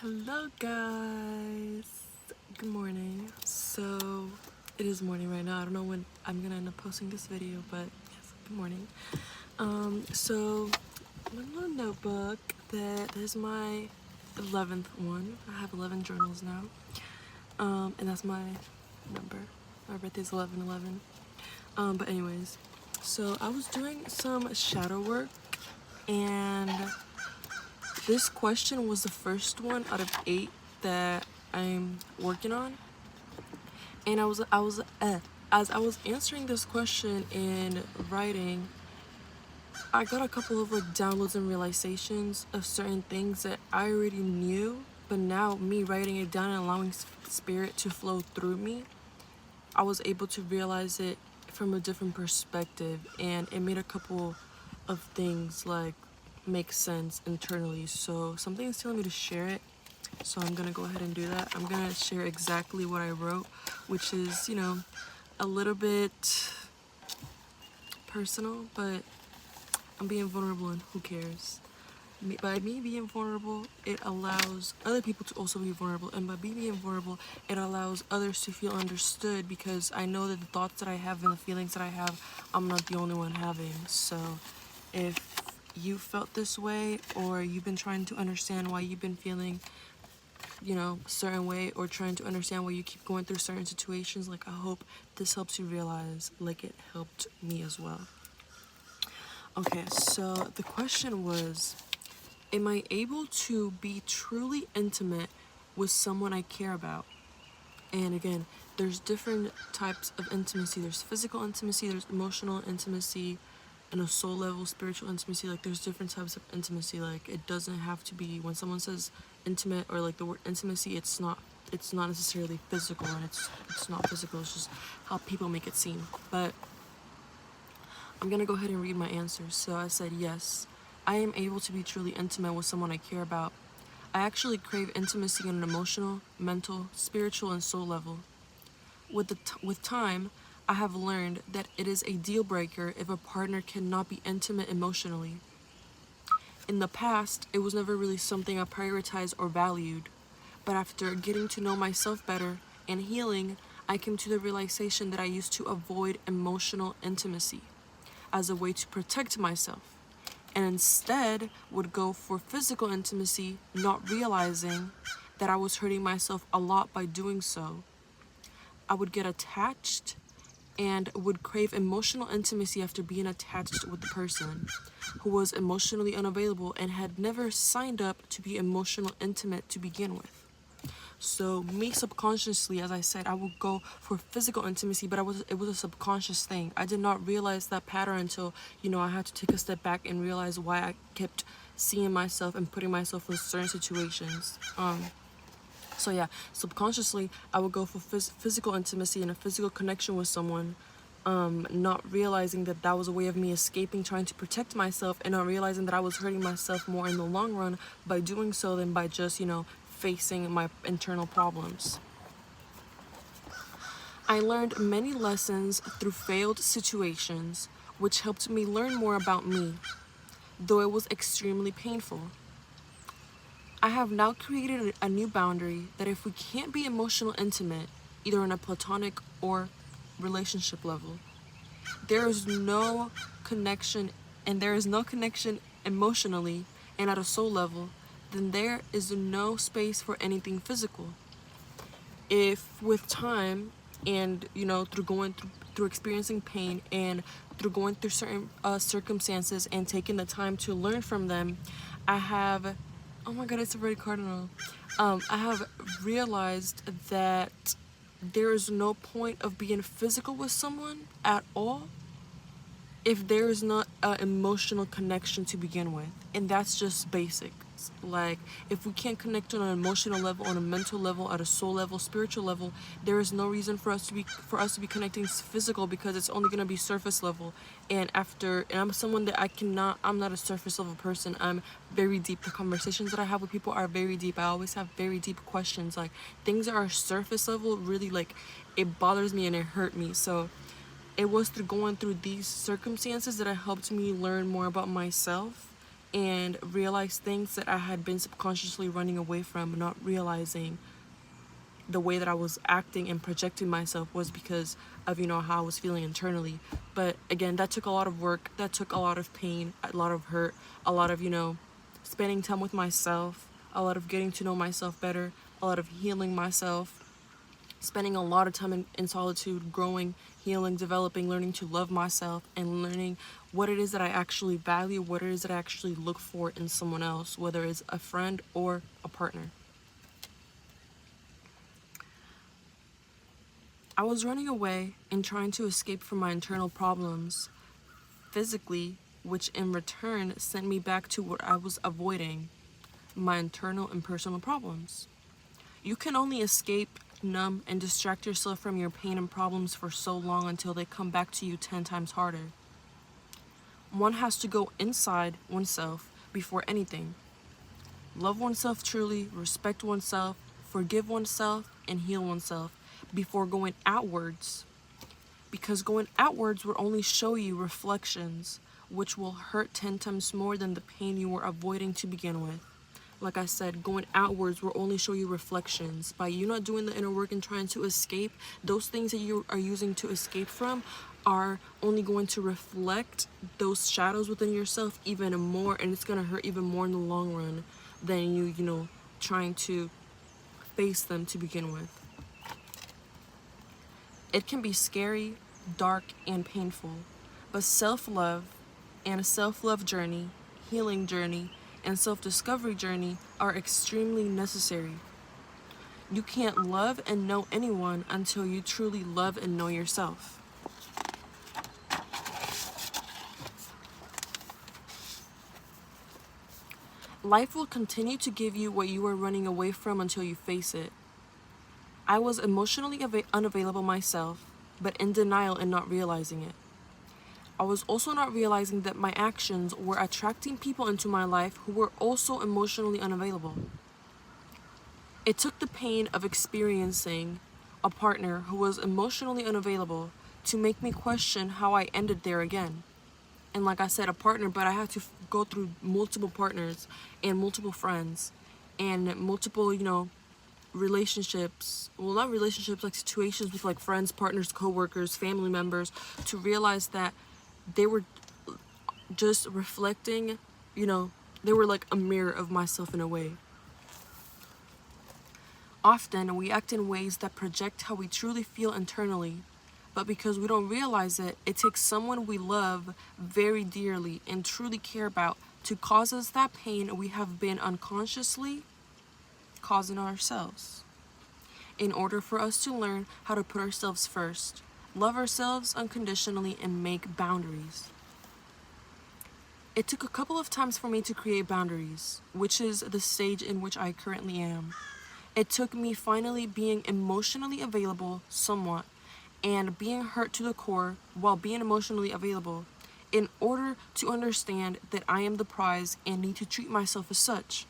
Hello guys, good morning. So it is morning right now. I don't know when I'm gonna end up posting this video, but yes, good morning. So my little notebook, that is my 11th one. I have 11 journals now, and that's my number. My birthday's 11/11. But anyways, so I was doing some shadow work, and this question was the first one out of 8 that I'm working on. And as I was answering this question in writing, I got a couple of downloads and realizations of certain things that I already knew, but now me writing it down and allowing spirit to flow through me, I was able to realize it from a different perspective, and it made a couple of things make sense internally. So something is telling me to share it, so I'm gonna go ahead and do that. I'm gonna share exactly what I wrote, which is, a little bit personal, but I'm being vulnerable, and who cares? By me being vulnerable, it allows other people to also be vulnerable, and by me being vulnerable, it allows others to feel understood, because I know that the thoughts that I have and the feelings that I have, I'm not the only one having. So if you felt this way, or you've been trying to understand why you've been feeling a certain way, or trying to understand why you keep going through certain situations, I hope this helps you realize, like it helped me as well. Okay, so the question was, am I able to be truly intimate with someone I care about? And again, there's different types of intimacy. There's physical intimacy, there's emotional intimacy, and a soul level spiritual intimacy. There's different types of intimacy. It doesn't have to be, when someone says intimate, or the word intimacy, it's not necessarily physical, and it's not physical. It's just how people make it seem. But I'm gonna go ahead and read my answers. So I said, yes, I am able to be truly intimate with someone I care about. I actually crave intimacy on an emotional, mental, spiritual, and soul level. With time, I have learned that it is a deal breaker if a partner cannot be intimate emotionally. In the past, it was never really something I prioritized or valued, but after getting to know myself better and healing, I came to the realization that I used to avoid emotional intimacy as a way to protect myself, and instead would go for physical intimacy, not realizing that I was hurting myself a lot by doing so. I would get attached and would crave emotional intimacy after being attached with the person who was emotionally unavailable and had never signed up to be emotional intimate to begin with. So me subconsciously, as I said, I would go for physical intimacy, but it was a subconscious thing. I did not realize that pattern until, I had to take a step back and realize why I kept seeing myself and putting myself in certain situations. So yeah, subconsciously, I would go for physical intimacy and a physical connection with someone, not realizing that that was a way of me escaping, trying to protect myself, and not realizing that I was hurting myself more in the long run by doing so than by just, facing my internal problems. I learned many lessons through failed situations, which helped me learn more about me, though it was extremely painful. I have now created a new boundary that if we can't be emotional intimate, either on a platonic or relationship level, there is no connection, and there is no connection emotionally and at a soul level, then there is no space for anything physical. If with time, and through experiencing pain, and through going through certain circumstances and taking the time to learn from them, I have, oh my god, it's a red cardinal. I have realized that there is no point of being physical with someone at all if there is not an emotional connection to begin with. And that's just basics. If we can't connect on an emotional level, on a mental level, at a soul level, spiritual level, there is no reason for us to be connecting physical, because it's only going to be surface level. And I'm someone that I'm not a surface level person. I'm very deep. The conversations that I have with people are very deep. I always have very deep questions. Things that are surface level, really, it bothers me and it hurt me. So it was through going through these circumstances that it helped me learn more about myself and realize things that I had been subconsciously running away from, not realizing the way that I was acting and projecting myself was because of, how I was feeling internally. But again, that took a lot of work, that took a lot of pain, a lot of hurt, a lot of, spending time with myself, a lot of getting to know myself better, a lot of healing myself, spending a lot of time in solitude, growing, healing, developing, learning to love myself, and learning what it is that I actually value, what it is that I actually look for in someone else, whether it's a friend or a partner. I was running away and trying to escape from my internal problems physically, which in return sent me back to what I was avoiding, my internal and personal problems. You can only escape, numb, and distract yourself from your pain and problems for so long until they come back to you 10 times harder. One has to go inside oneself before anything. Love oneself truly, respect oneself, forgive oneself, and heal oneself before going outwards. Because going outwards will only show you reflections, which will hurt 10 times more than the pain you were avoiding to begin with. Like I said, going outwards will only show you reflections. By you not doing the inner work and trying to escape, those things that you are using to escape from are only going to reflect those shadows within yourself even more, and it's going to hurt even more in the long run than you trying to face them to begin with. It can be scary, dark, and painful, but self-love and a self-love journey, healing journey, and self-discovery journey are extremely necessary. You can't love and know anyone until you truly love and know yourself. Life will continue to give you what you are running away from until you face it. I was emotionally unavailable myself, but in denial and not realizing it. I was also not realizing that my actions were attracting people into my life who were also emotionally unavailable. It took the pain of experiencing a partner who was emotionally unavailable to make me question how I ended there again. And like I said, a partner, but I had to go through multiple partners and multiple friends and multiple, relationships, well, not relationships, like situations with like friends, partners, co-workers, family members, to realize that they were just reflecting, they were like a mirror of myself in a way. Often we act in ways that project how we truly feel internally, but because we don't realize it, it takes someone we love very dearly and truly care about to cause us that pain we have been unconsciously causing ourselves. In order for us to learn how to put ourselves first, love ourselves unconditionally, and make boundaries. It took a couple of times for me to create boundaries, which is the stage in which I currently am. It took me finally being emotionally available somewhat and being hurt to the core while being emotionally available in order to understand that I am the prize and need to treat myself as such.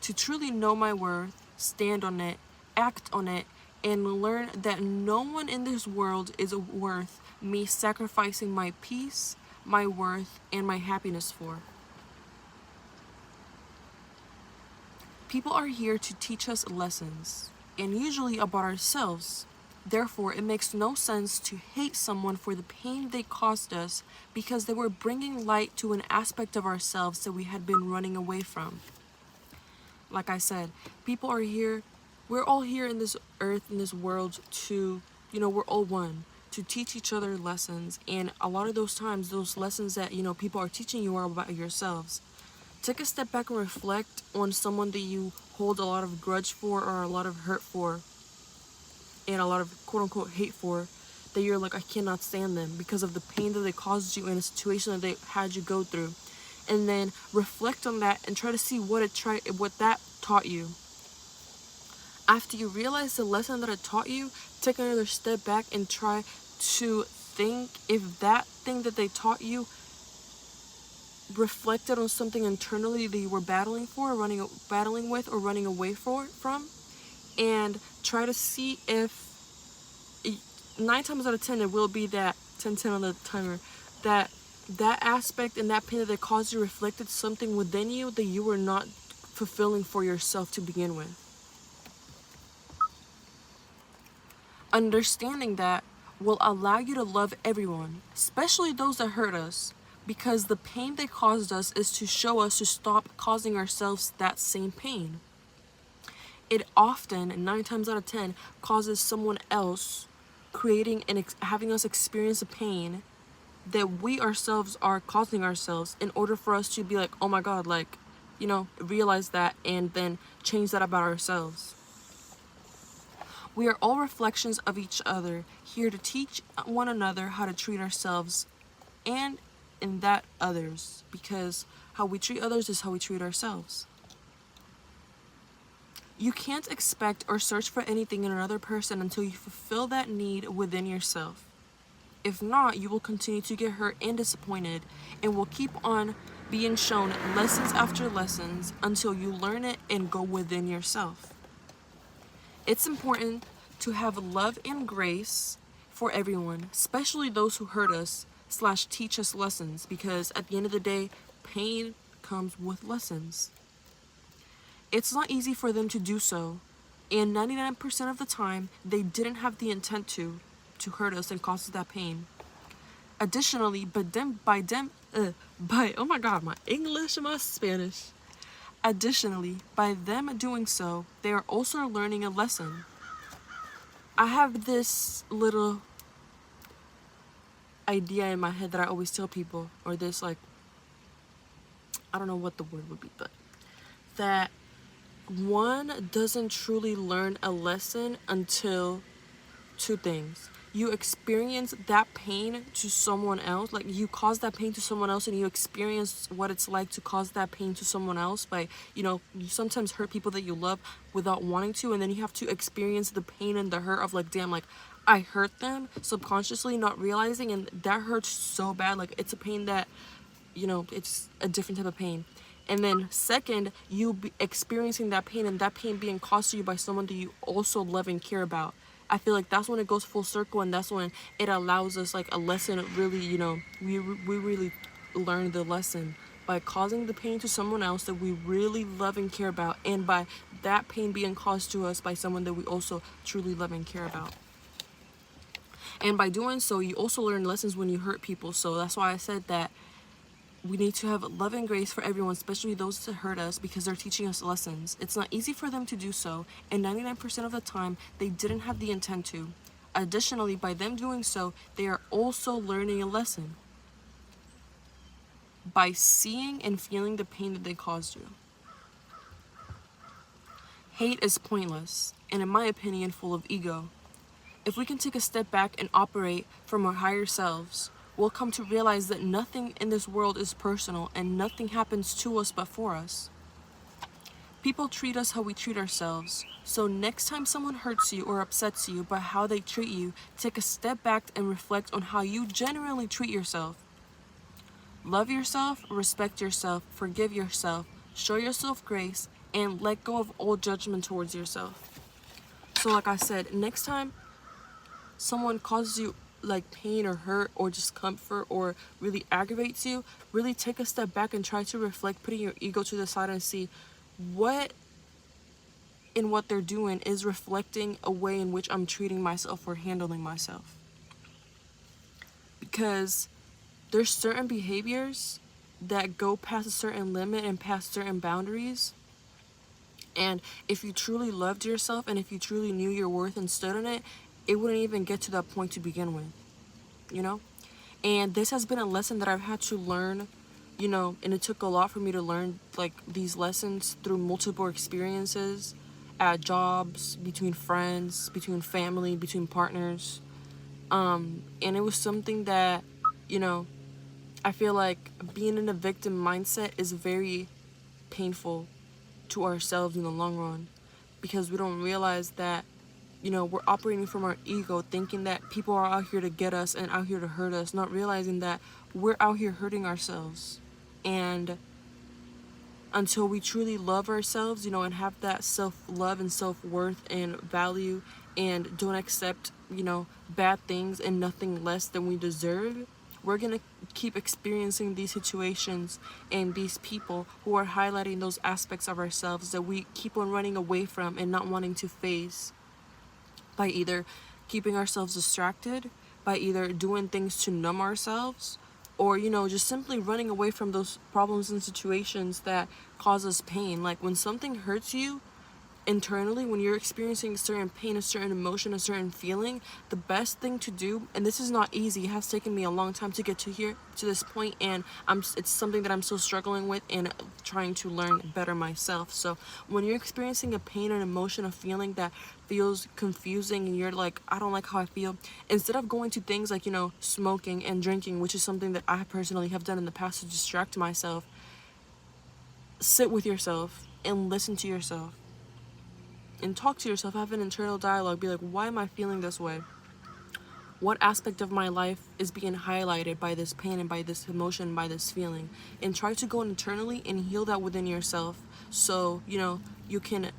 To truly know my worth, stand on it, act on it, and learn that no one in this world is worth me sacrificing my peace, my worth, and my happiness for. People are here to teach us lessons, and usually about ourselves. Therefore, it makes no sense to hate someone for the pain they caused us because they were bringing light to an aspect of ourselves that we had been running away from. Like I said, people are here, we're all here in this earth, in this world to, we're all one, to teach each other lessons. And a lot of those times, those lessons that, people are teaching you are about yourselves. Take a step back and reflect on someone that you hold a lot of grudge for or a lot of hurt for and a lot of quote-unquote hate for, that you're like, I cannot stand them because of the pain that they caused you in a situation that they had you go through. And then reflect on that and try to see what that taught you. After you realize the lesson that it taught you, take another step back and try to think if that thing that they taught you reflected on something internally that you were battling with or running away from, and try to see if 9 times out of 10 it will be that 10 on the timer, that that aspect and that pain that they caused you reflected something within you that you were not fulfilling for yourself to begin with. Understanding that will allow you to love everyone, especially those that hurt us, because the pain they caused us is to show us to stop causing ourselves that same pain. It often, 9 times out of 10, causes someone else creating and having us experience a pain that we ourselves are causing ourselves, in order for us to be like, oh my God, like, realize that and then change that about ourselves. We are all reflections of each other, here to teach one another how to treat ourselves and in that others, because how we treat others is how we treat ourselves. You can't expect or search for anything in another person until you fulfill that need within yourself. If not, you will continue to get hurt and disappointed, and will keep on being shown lessons after lessons until you learn it and go within yourself. It's important to have love and grace for everyone, especially those who hurt us / teach us lessons, because at the end of the day, pain comes with lessons. It's not easy for them to do so, and 99% of the time, they didn't have the intent to hurt us and cause us that pain. Additionally, oh my God, my English and my Spanish. Additionally, by them doing so, they are also learning a lesson. I have this little idea in my head that I always tell people, or this, like, I don't know what the word would be, but that one doesn't truly learn a lesson until 2 things. You experience that pain to someone else, like you cause that pain to someone else, and you experience what it's like to cause that pain to someone else by, you sometimes hurt people that you love without wanting to, and then you have to experience the pain and the hurt of like, damn, like I hurt them subconsciously, not realizing, and that hurts so bad. Like it's a pain that, it's a different type of pain. And then second, you be experiencing that pain, and that pain being caused to you by someone that you also love and care about. I feel like that's when it goes full circle, and that's when it allows us like a lesson. Really, we really learn the lesson by causing the pain to someone else that we really love and care about, and by that pain being caused to us by someone that we also truly love and care about. And by doing so, you also learn lessons when you hurt people. So that's why I said that we need to have love and grace for everyone, especially those that hurt us, because they're teaching us lessons. It's not easy for them to do so, and 99% of the time, they didn't have the intent to. Additionally, by them doing so, they are also learning a lesson by seeing and feeling the pain that they caused you. Hate is pointless, and in my opinion, full of ego. If we can take a step back and operate from our higher selves, we'll come to realize that nothing in this world is personal, and nothing happens to us but for us. People treat us how we treat ourselves. So next time someone hurts you or upsets you by how they treat you, take a step back and reflect on how you generally treat yourself. Love yourself, respect yourself, forgive yourself, show yourself grace, and let go of all judgment towards yourself. So like I said, next time someone causes you like pain or hurt or discomfort or really aggravates you, really take a step back and try to reflect, putting your ego to the side, and see what in what they're doing is reflecting a way in which I'm treating myself or handling myself. Because there's certain behaviors that go past a certain limit and past certain boundaries. And if you truly loved yourself and if you truly knew your worth and stood on it, it wouldn't even get to that point to begin with, And this has been a lesson that I've had to learn, and it took a lot for me to learn like these lessons through multiple experiences at jobs, between friends, between family, between partners. And it was something that, I feel like being in a victim mindset is very painful to ourselves in the long run, because we don't realize that, we're operating from our ego, thinking that people are out here to get us and out here to hurt us, not realizing that we're out here hurting ourselves. And until we truly love ourselves, and have that self-love and self-worth and value, and don't accept, bad things and nothing less than we deserve, we're gonna keep experiencing these situations and these people who are highlighting those aspects of ourselves that we keep on running away from and not wanting to face, by either keeping ourselves distracted, by either doing things to numb ourselves, or, you know, just simply running away from those problems and situations that cause us pain. Like when something hurts you internally, when you're experiencing a certain pain, a certain emotion, a certain feeling, the best thing to do, and this is not easy, it has taken me a long time to get to this point, and it's something that I'm still struggling with and trying to learn better myself. So when you're experiencing a pain, an emotion, a feeling that feels confusing, and you're like, I don't like how I feel, instead of going to things like, you know, smoking and drinking, which is something that I personally have done in the past to distract myself, sit with yourself and listen to yourself and talk to yourself. Have an internal dialogue. Be like, why am I feeling this way? What aspect of my life is being highlighted by this pain and by this emotion, by this feeling? And try to go internally and heal that within yourself, so, you know, you can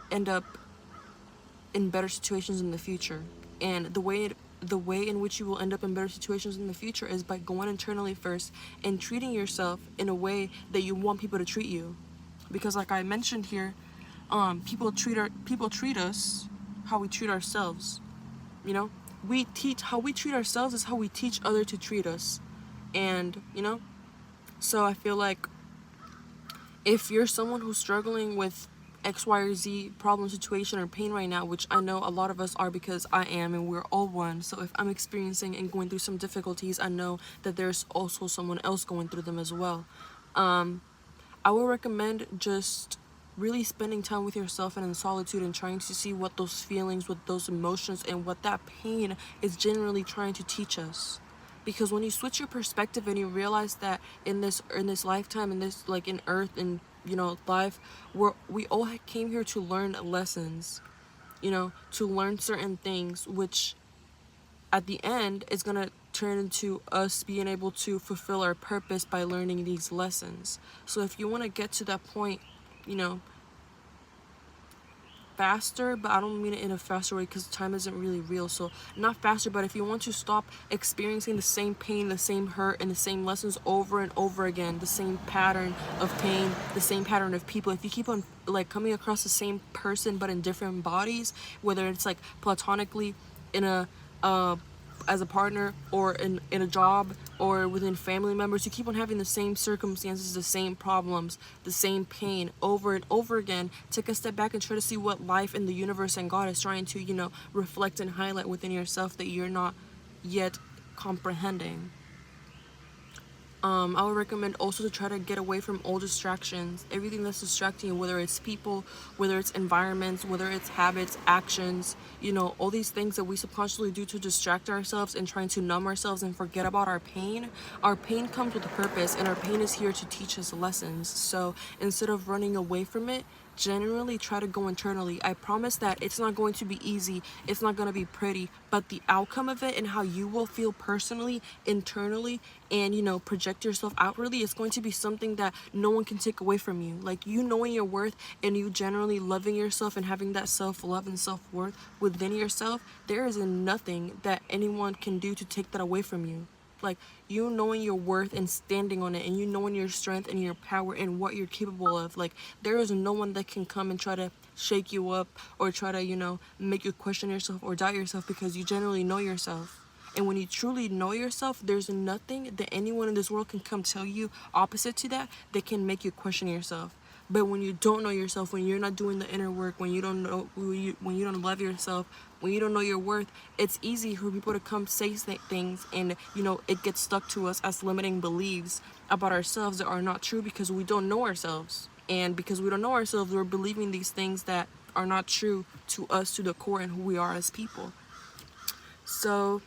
end up in better situations in the future. And the way in which you will end up in better situations in the future is by going internally first and treating yourself in a way that you want people to treat you. Because like I mentioned here, people treat us how we treat ourselves. You know, how we treat ourselves is how we teach others to treat us. And, you know, so I feel like if you're someone who's struggling with X, Y, or Z problem, situation, or pain right now, which I know a lot of us are, because I am, and we're all one. So if I'm experiencing and going through some difficulties, I know that there's also someone else going through them as well. I would recommend just really spending time with yourself and in solitude, and trying to see what those feelings, what those emotions, and what that pain is generally trying to teach us. Because when you switch your perspective and you realize that in this lifetime, in this, like, in earth and, you know, life, we all came here to learn lessons, you know, to learn certain things, which at the end is gonna turn into us being able to fulfill our purpose by learning these lessons. So if you want to get to that point, you know, faster, but I don't mean it in a faster way because time isn't really real. So not faster, but if you want to stop experiencing the same pain, the same hurt, and the same lessons over and over again, the same pattern of pain, the same pattern of people, if you keep on like coming across the same person but in different bodies, whether it's like platonically in a as a partner, or in a job, or within family members, you keep on having the same circumstances, the same problems, the same pain over and over again, take a step back and try to see what life and the universe and God is trying to, you know, reflect and highlight within yourself that you're not yet comprehending. I would recommend also to try to get away from all distractions, everything that's distracting you, whether it's people, whether it's environments, whether it's habits, actions, you know, all these things that we subconsciously do to distract ourselves and trying to numb ourselves and forget about our pain. Our pain comes with a purpose, and our pain is here to teach us lessons. So instead of running away from it, generally try to go internally. I promise that it's not going to be easy, it's not going to be pretty, but the outcome of it and how you will feel personally, internally, and, you know, project yourself outwardly, is going to be something that no one can take away from you. Like, you knowing your worth and you generally loving yourself and having that self-love and self-worth within yourself, there is nothing that anyone can do to take that away from you. Like, you knowing your worth and standing on it, and you knowing your strength and your power and what you're capable of, like, there is no one that can come and try to shake you up or try to, you know, make you question yourself or doubt yourself, because you generally know yourself. And when you truly know yourself, there's nothing that anyone in this world can come tell you opposite to that can make you question yourself. But when you don't know yourself, when you're not doing the inner work, when you don't know, when you don't love yourself, when you don't know your worth, it's easy for people to come say things, and, you know, it gets stuck to us as limiting beliefs about ourselves that are not true, because we don't know ourselves. And because we don't know ourselves, we're believing these things that are not true to us, to the core, and who we are as people. So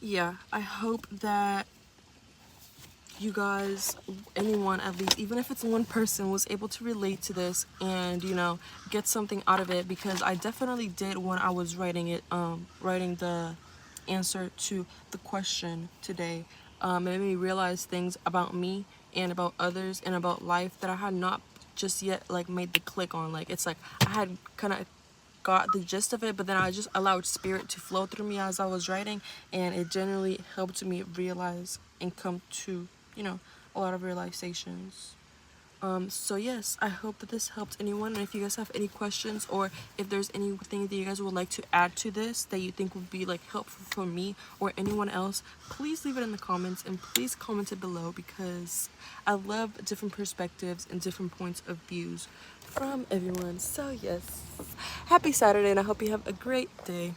yeah, I hope that you guys, anyone at least, even if it's one person, was able to relate to this and, you know, get something out of it, because I definitely did when I was writing the answer to the question today. It made me realize things about me and about others and about life that I had not just yet, like, made the click on. Like, it's like I had kind of got the gist of it, but then I just allowed spirit to flow through me as I was writing, and it generally helped me realize and come to, you know, a lot of realizations. So yes, I hope that this helped anyone, and if you guys have any questions, or if there's anything that you guys would like to add to this that you think would be like helpful for me or anyone else, please leave it in the comments, and please comment it below, because I love different perspectives and different points of views from everyone. So yes, happy Saturday, and I hope you have a great day.